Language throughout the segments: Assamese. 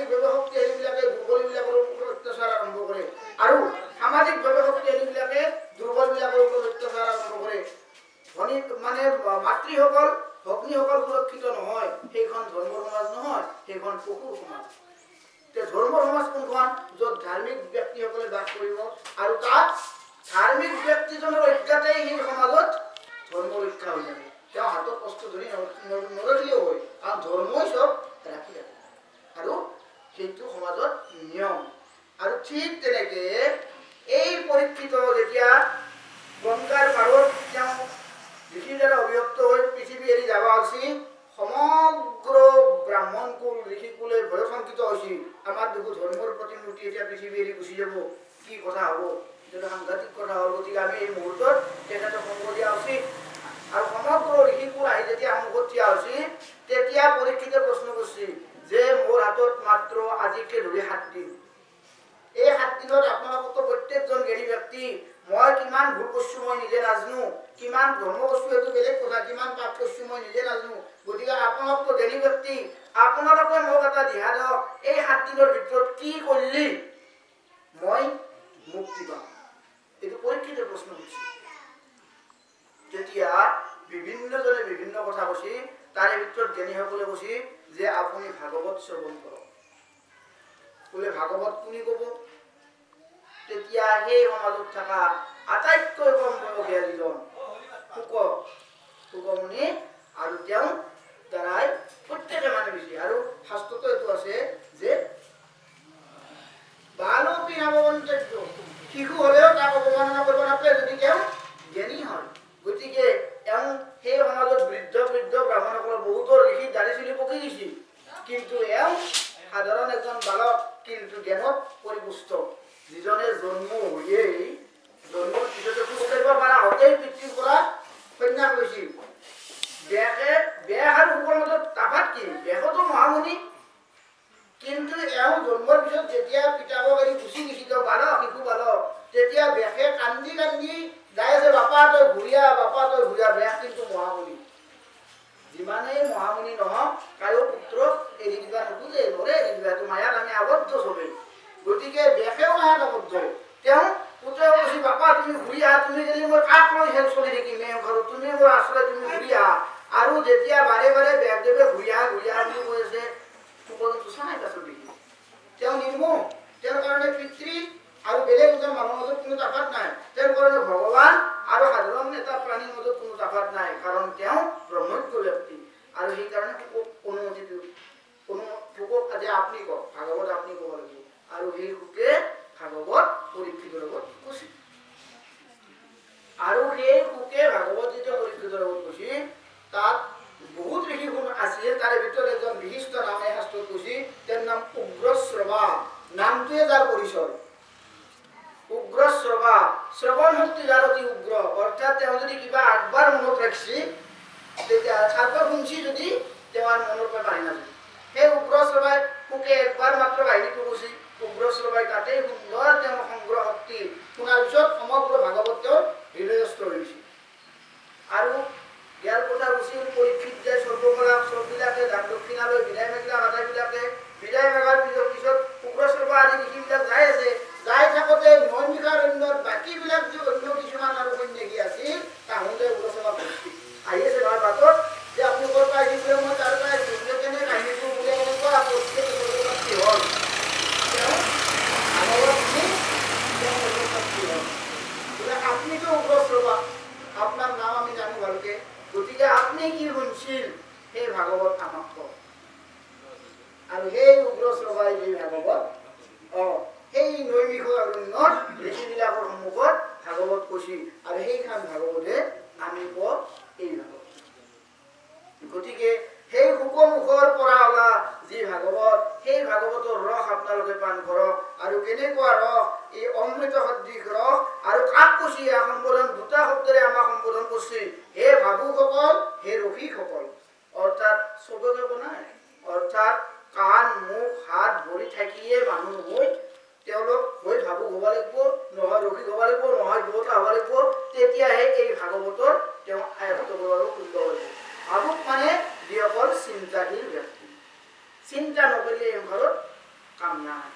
শাৰীৰিকভাৱে শক্তিশালীবিলাকে দুৰ্বলবিলাকৰ ওপৰত অত্যাচাৰ আৰম্ভ কৰে আৰু সামাজিকভাৱে শক্তিশালীবিলাকে দুৰ্বলবিলাকৰ ওপৰত অত্যাচাৰ আৰম্ভ কৰে। ধনী মানে মাতৃসকল ভগ্নীসকল সুৰক্ষিত নহয়, সেইখন ধৰ্মৰ সমাজ নহয়, সেইখন পশুৰ সমাজ। ধৰ্মৰ সমাজ কোনখন? য'ত ধাৰ্মিক ব্যক্তিসকলে বাস কৰিব আৰু তাত ধাৰ্মিক ব্যক্তিজনৰ অজ্ঞাতেই সেই সমাজত ধৰ্ম ৰক্ষা হৈ থাকে। তেওঁ হাতত অস্ত্ৰ ধৰি নৰখিলেও হয়, কাৰণ ধৰ্মই চব ৰাখি থাকে আৰু সেইটো সমাজত নিয়ম। আৰু ঠিক তেনেকে এই পৰীক্ষিত যেতিয়া গংগাৰ পাৰত তেওঁ ঋষিৰ দ্বাৰা অভিযুক্ত হৈ পৃথিৱী এৰি যাব আছিল, সমগ্ৰ ব্ৰাহ্মণ কুল ঋষিকুলে ভয়শংকিত হৈছিল। আমাৰ দেখো ধৰ্মৰ প্ৰতিমূৰ্তি এতিয়া পৃথিৱী এৰি গুচি যাব, কি কথা হ'ব? এইটো সাংঘাতিক কথা হ'ল। গতিকে আমি এই মুহূৰ্তত তেখেতক সংগ দিয়া উচিত। আৰু সমগ্ৰ ঋষিকুল আহি যেতিয়া সন্মুখত থিয় হৈছিল, তেতিয়া পৰীক্ষিতে প্ৰশ্ন কৰিছিল যে মোৰ হাতত মাত্ৰ আজিকে ধৰি 7 দিন। এই 7 দিনত আপোনালোকতো প্ৰত্যেকজন জ্ঞানী ব্যক্তি, মই কিমান ভুল কৰিছো মই নিজে নাজানো, কিমান ধৰ্ম কৰিছো এইটো বেলেগ কথা, কিমান পাপ কৰিছো মই নিজে নাজানো। গতিকে আপোনালোকতো জ্ঞানী ব্যক্তি, আপোনালোকে মোক এটা দিহা দিয়ক, এই 7 দিনৰ ভিতৰত কি কৰিলে মই মুক্তি পাম? এইটো পৰীক্ষিতে প্ৰশ্ন কৰিছে। তেতিয়া বিভিন্নজনে বিভিন্ন কথা কৈছে। তাৰে ভিতৰত জ্ঞানীসকলে কৈছে যে আপুনি ভাগৱত শ্ৰৱণ কৰক। বোলে ভাগৱত কোনে ক'ব? তেতিয়া সেই সমাজত থকা আটাইতকৈ কম বয়সীয়া যিজন শুকমুনি আৰু তেওঁ দ্বাৰাই প্ৰত্যেকে মানি লৈছে। আৰু শাস্ত্ৰতো এইটো আছে যে বালপি নৱমন্তব্য, শিশু হ'লেও তাক অৱমাননা কৰিব নাপায় যদি তেওঁ জ্ঞানী হয়। গতিকে তেওঁ সেই সমাজত বৃদ্ধ ব্ৰাহ্মণসকলৰ বহুতৰ ঋষি দাঢ়ি চুলি পকি দিছিল, কিন্তু এওঁ সাধাৰণ এজন বালক, কিন্তু জ্ঞানত পৰিপুষ্ট, যিজনে জন্ম হৈয়েই জন্মৰ পিছতে খোজ কাঢ়িব পৰা হতেই পিতৃৰ পৰা সন্যাস লৈছিল। বেশ আৰু সুখৰ মাজত তাফাত কি? বেশতো মহামুনি, কিন্তু এওঁ জন্মৰ পিছত যেতিয়া পিতাকক এৰি গুচি গৈছিল, তেওঁ বালক, শিশু বালক, তেতিয়া বেশে কান্দি যাই আছে, বাপা তই ঘূৰিয়া, বাপা তই ঘূৰিয়া। বেশ কিন্তু মহামুনি, যিমানেই মহামুনি নহওক কাৰো পুত্ৰক এৰি দিবা নোখোজে, নৰে এৰি দিবা, মায়াত আমি আবদ্ধ চবেই। গতিকে বেশেও মায়াত আবদ্ধ। তেওঁ পুত্ৰক কৈছে বাপা তুমি ঘূৰি আহা, তুমি যদি মই কাক লৈ চলি থাকিম এই ঘৰত, তুমি মোৰ আশ্ৰয়, তুমি ঘূৰি আহা। আৰু যেতিয়া বাৰে বাৰে ব্যাসদেৱে ঘূৰি আহা বুলি কৈ আছে, সকলোটো চাই পাছত দেখি তেওঁ নিৰ্মোহ। তেওঁৰ কাৰণে পিতৃ আৰু বেলেগ এজন মানুহৰ মাজত কোনো তাফাত নাই, তেওঁৰ কাৰণে ভগৱান আৰু সাধাৰণ এটা প্ৰাণীৰ মাজত কোনো তাফাত নাই, কাৰণ তেওঁ ব্ৰহ্মজ্ঞ ব্যক্তি। আৰু সেইকাৰণে অনুমতি শুকক আজি আপুনি কওক, ভাগৱত আপুনি ক'ব লাগিব। আৰু সেই শুকে ভাগৱত পৰীক্ষিতৰ লগত কৈছিল। আৰু সেই শুকে ভাগৱত যেতিয়া পৰীক্ষিতৰ লগত কৈছিল, তাত বহুত ঋষি গুণ আছিল। তাৰে ভিতৰত এজন বিশিষ্ট নামে শাস্ত্ৰত কৈছিল, তেওঁৰ নাম উগ্ৰশ্ৰৱা। নামটোৱে যাৰ পৰিচয়, উগ্ৰশ্ৰৱা, শ্ৰৱণ শক্তি যাৰ অতি উগ্ৰ। অৰ্থাৎ তেওঁ যদি কিবা 8 বাৰ মনত ৰাখিছে, তেতিয়া 7 বাৰ শুনছি যদি তেওঁৰ মনৰ পৰা বাঢ়ি নাযায়। সেই উগ্ৰশ্ৰৱাই শুকে 1 বাৰ মাত্ৰ কাহিনীটো কৈছে। উগ্ৰশ্ৰৱাই তাতেই সুন্দৰ তেওঁৰ সংগ্ৰহ শক্তি শুনাৰ পিছত সমগ্ৰ ভাগৱত তেওঁৰ হৃদয়স্থ হৈছে। আৰু ইয়াৰ কথা কৈছিল পৰীক্ষিত যে সববিলাকে দান দক্ষিণা লৈ বিদায় মাগিলা, আটাইবিলাকে বিদায় মাগাৰ পিছত উগ্ৰশ্ৰৱা আদি ঋষিবিলাক যাই আছে। যাই থাকোঁতে নৈমিষাৰণ্যৰ বাকীবিলাক যে অন্য কিছুমান আৰু সন্যাসী আছিল, তাহোঁতে উগ্ৰশ্ৰৱা আহি আছে নহয় বাটত, যে আপুনি ক'ৰ পৰা আহিছিলে, মই তাৰ পৰা আহিছিলোঁ, কেনে কাহিনীটো বোলে এনেকুৱা কি হ'ল, বোলে আপুনিতো উগ্ৰশ্ৰৱা, আপোনাৰ নাম আমি জানো ভালকে, গতিকে আপুনি কি শুনছিল সেই ভাগৱত আমাক কওক। আৰু সেই উগ্ৰশ্ৰৱাই এই ভাগৱত সেই নৈমিষ অৰণ্যত ঋষিবিলাকৰ সন্মুখত ভাগৱত কৈছিল। আৰু সেইখন ভাগৱতে আমি কওঁ এই ভাগৱত। গতিকে সেই শুকমুখৰ পৰা ওলা যি ভাগৱত, সেই ভাগৱতৰ ৰস আপোনালোকে পান কৰক। আৰু কেনেকুৱা ৰস, এই অমৃত সদৃশ ৰস। আৰু কাক কৈছে সম্বোধন, 2টা শব্দৰে আমাক সম্বোধন কৰিছে, হে ভাবুকসকল, হে ৰসিকসকল। অৰ্থাৎ চবকে কোৱা নাই, অৰ্থাৎ কাণ মুখ হাত ভৰি থাকিয়ে মানুহ হৈ তেওঁলোক হৈ ভাবুক হ'ব লাগিব, নহয় ৰসিক হ'ব লাগিব, নহয় দুটা হ'ব লাগিব, তেতিয়াহে এই ভাগৱতৰ তেওঁ আয়ত্ত কৰিব শুদ্ধ হ'ব। ভাবুক মানে যিসকল চিন্তাশীল ব্যক্তি, চিন্তা নকৰিলে এই ঘৰত নাই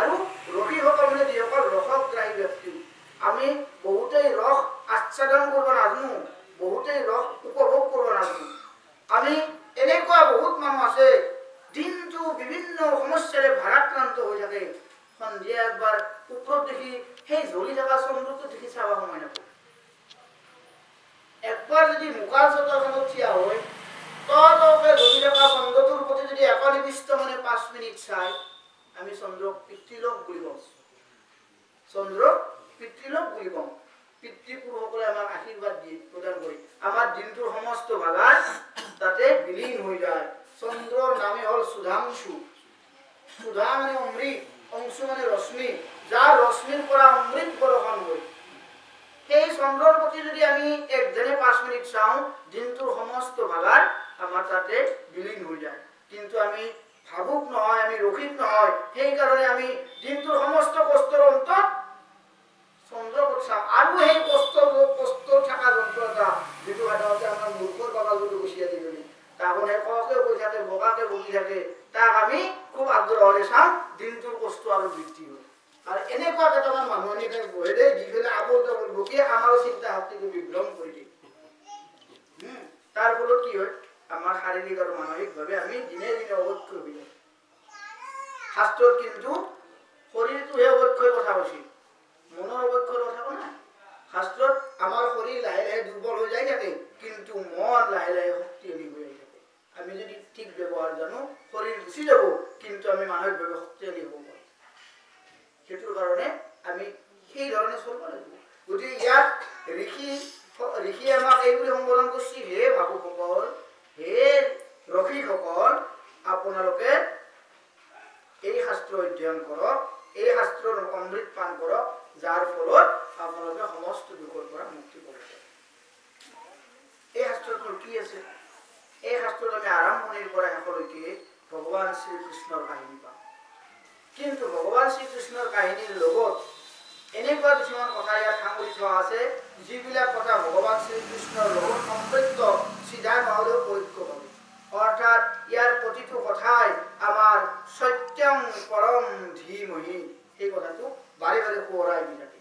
আৰু ৰসীসকল মানে যিসকল ৰসগ্ৰাহী ব্যক্তি আমি বহুতেই ৰস আচ্ছাদন কৰিব নাজানো বহুতেই ৰস উপভোগ কৰিব নাজানো আমি এনেকুৱা বহুত মানুহ আছে দিনটো বিভিন্ন সমস্যাৰে ভাৰাক্ৰান্ত হৈ থাকে সন্ধিয়া একবাৰ ওপৰত দেখি সেই জ্বলি থকা চন্দ্ৰটো দেখি চাব সময় নাপায় একবাৰ যদি মুকাল চতৰখনত থিয়া হৈ তলকে জ্বলি থকা চন্দ্ৰটোৰ প্ৰতি যদি একনিবিষ্ট মানে 5 মিনিট চাই আমি চন্দ্ৰক পিতৃলোক বুলি কওঁ চন্দ্ৰক পিতৃলোক বুলি কওঁ পিতৃপুৰুষসকলে আমাক আশীৰ্বাদ দিয়ে প্ৰদান কৰি আমাৰ দিনটোৰ সমস্ত ভাগাৰ তাতে বিলীন হৈ যায় চন্দ্ৰৰ নামে হ'ল সুধাংশু সুধা মানে অমৃত অংশু মানে ৰশ্মি যাৰ ৰশ্মিৰ পৰা অমৃত বৰষণ হয় সেই চন্দ্ৰৰ প্ৰতি যদি আমি একদিনে 5 মিনিট চাওঁ দিনটোৰ সমস্ত ভাগাৰ আমাৰ তাতে বিলীন হৈ যায় কিন্তু আমি ভাবুক নহয় আমি ৰসিক নহয় সেইকাৰণে আমি দিনটোৰ সমস্ত কষ্টৰ অন্তত চন্দ্ৰক চাওঁ আৰু সেই কষ্ট থকা যন্ত্ৰতা যিটো সাধাৰণতে আমাৰ মূৰ্খৰ বাগালটো গুচিয়া দিবলৈ তাৰমানে ককে কৈ থাকে বগাকে বগি থাকে তাক আমি খুব আগ্ৰহেৰে চাওঁ দিনটোৰ কষ্ট আৰু বৃদ্ধি হয় আৰু এনেকুৱা কেইটামান মানুহ এনেকে বহে দেই দি পেলাই আবল তাবল বকিয়ে আমাৰো চিন্তা শক্তিটো বিভ্ৰম কৰি দিয়ে তাৰ ফলত কি হয় আমাৰ শাৰীৰিক আৰু মানসিকভাৱে আমি দিনে দিনে অৱক্ষয় হৈ যাওঁ শাস্ত্ৰত কিন্তু শৰীৰটোহে অৱক্ষয়ৰ কথা কৈছে মনৰ অৱক্ষয়ৰ কথা কোৱা নাই শাস্ত্ৰত আমাৰ শৰীৰ লাহে লাহে দুৰ্বল হৈ যাই থাকে কিন্তু মন লাহে লাহে শক্তিশালী হৈ আহি থাকে আমি যদি ঠিক ব্যৱহাৰ জানো শৰীৰ গুচি যাব কিন্তু আমি মানসিকভাৱে শক্তিশালী হ'ব পাৰোঁ সেইটোৰ কাৰণে আমি সেই ধৰণে চলিব লাগিব গতিকে ইয়াত ঋষিয়ে আমাক এইবুলি সম্বোধন কৰিছে হে ভাবুকসকল হে ৰসিকসকল আপোনালোকে এই শাস্ত্ৰ অধ্যয়ন কৰক এই শাস্ত্ৰৰ অমৃত পান কৰক যাৰ ফলত আপোনালোকে সমস্ত দুখৰ পৰা মুক্তি পাব এই শাস্ত্ৰটো কি আছে এই শাস্ত্ৰত আমি আৰম্ভণিৰ পৰা শেষলৈকে ভগৱান শ্ৰীকৃষ্ণৰ কাহিনী পাওঁ কিন্তু ভগৱান শ্ৰীকৃষ্ণৰ কাহিনীৰ লগত এনেকুৱা কিছুমান কথা ইয়াত সাঙুৰি থোৱা আছে যিবিলাক কথা ভগৱান শ্ৰীকৃষ্ণৰ লগত সম্পৃক্ত চিধা নহলেও পৰোক্ষ পাব অৰ্থাৎ ইয়াৰ প্ৰতিটো কথাই আমাৰ সত্যং পৰম ধীমহি এই কথাটো বাৰে বাৰে সোঁৱৰাই দি থাকে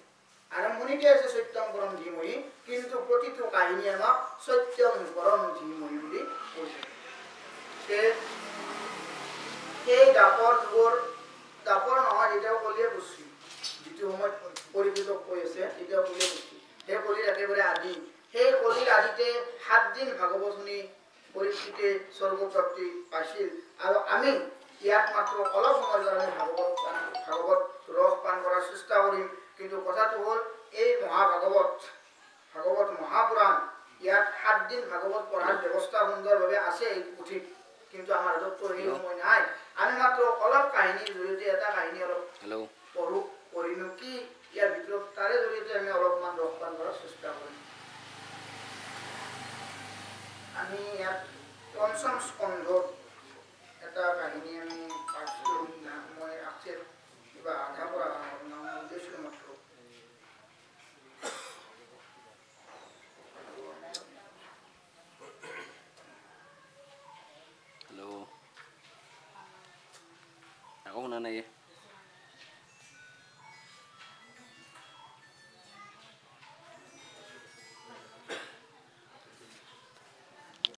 আৰম্ভণিতে আছে সত্যং পৰম ধীমহি কিন্তু প্ৰতিটো কাহিনী আমাক সত্যং পৰম ধীমহি বুলি কৈছে সেই দাপৰ যুগৰ দাপৰ নহয় যেতিয়াও কলিয়ে বুজছি যিটো সময়ত পৰিপূজক কৈ আছে তেতিয়াও কলিয়ে বুজছি সেই কলিৰ একেবাৰে আদি সেই কলিৰ আদিতে 7 দিন ভাগৱত শুনি পৰিস্থিতি স্বৰ্গপ্ৰাপ্তি পাইছিল আৰু আমি ইয়াত মাত্ৰ অলপ সময়ৰ কাৰণে ভাগৱত ৰস পান কৰাৰ চেষ্টা কৰিম কিন্তু কথাটো হ'ল এই ভাগৱত মহাপুৰাণ ইয়াত 7 দিন ভাগৱত পঢ়াৰ ব্যৱস্থা সুন্দৰভাৱে আছে এই পুথিত কিন্তু আমাৰ হাততো সেই সময় নাই আমি মাত্ৰ অলপ কাহিনীৰ জৰিয়তে এটা কাহিনী অলপ পঢ়ো পঢ়িনো কি ইয়াৰ ভিতৰত তাৰে জৰিয়তে আমি অলপমান ৰস পান কৰাৰ চেষ্টা কৰিম আমি ইয়াত পঞ্চম স্কন্ধত এটা কাহিনী আমি পাইছোঁ মই আছে কিবা আধা পৰা নাম উদ্দেশ্য মাত্ৰ Ako na